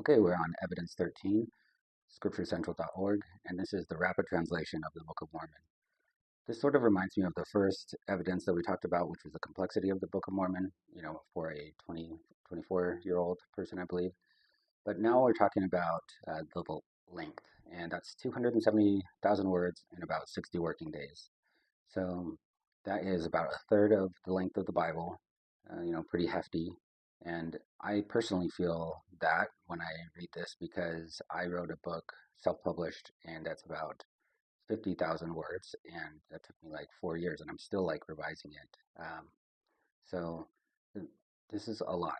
Okay, we're on Evidence 13, scripturecentral.org, and this is the rapid translation of the Book of Mormon. This sort of reminds me of the first evidence that we talked about, which was the complexity of the Book of Mormon, for a 24-year-old person, I believe. But now we're talking about the length, and that's 270,000 words in about 60 working days. So that is about a third of the length of the Bible, pretty hefty. And I personally feel that when I read this because I wrote a book self-published and that's about 50,000 words and that took me like 4 years and I'm still like revising it. So th- this is a lot.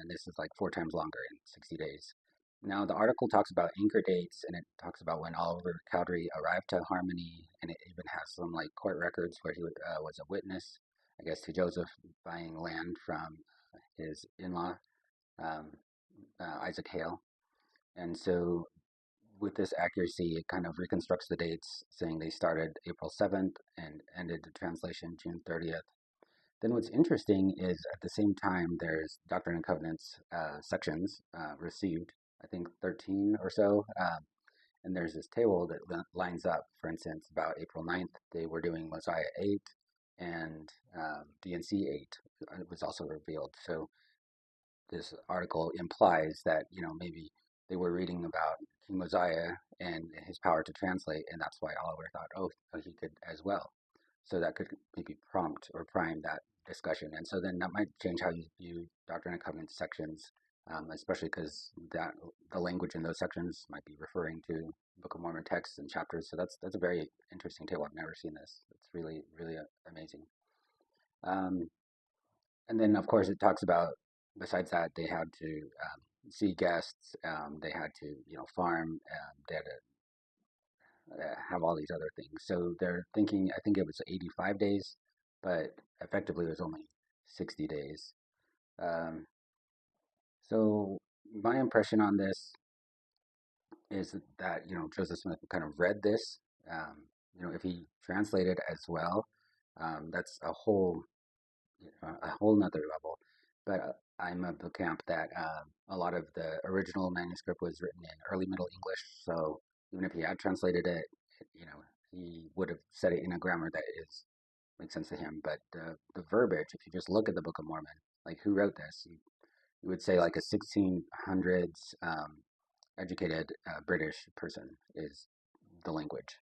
This is like four times longer in 60 days. Now, the article talks about anchor dates and it talks about when Oliver Cowdery arrived to Harmony, and it even has some like court records where he was a witness, I guess, to Joseph buying land from his in law, um, Isaac Hale. And so, with this accuracy, it kind of reconstructs the dates, saying they started April 7th and ended the translation June 30th. Then what's interesting is at the same time there's Doctrine and Covenants sections received, I think 13 or so, and there's this table that lines up. For instance, about April 9th, they were doing Mosiah 8 and DNC 8. It was also revealed. So this article implies that, maybe they were reading about King Mosiah and his power to translate, and that's why Oliver thought, oh, he could as well. So that could maybe prompt or prime that discussion. And so then that might change how you view Doctrine and Covenants sections, especially because that the language in those sections might be referring to Book of Mormon texts and chapters. So that's a very interesting table. I've never seen this. It's really, really amazing. Um, and then, of course, it talks about, besides that, they had to see guests, they had to, farm, they had to have all these other things. So they're thinking, I think it was 85 days, but effectively it was only 60 days. Um, so my impression on this is that, Joseph Smith kind of read this. If he translated as well, that's a whole nother level. But I'm of the camp that a lot of the original manuscript was written in early Middle English. So even if he had translated it, he would have said it in a grammar that is makes sense to him. But the verbiage, if you just look at the Book of Mormon, like who wrote this, you would say like a 1600s educated British person is the language.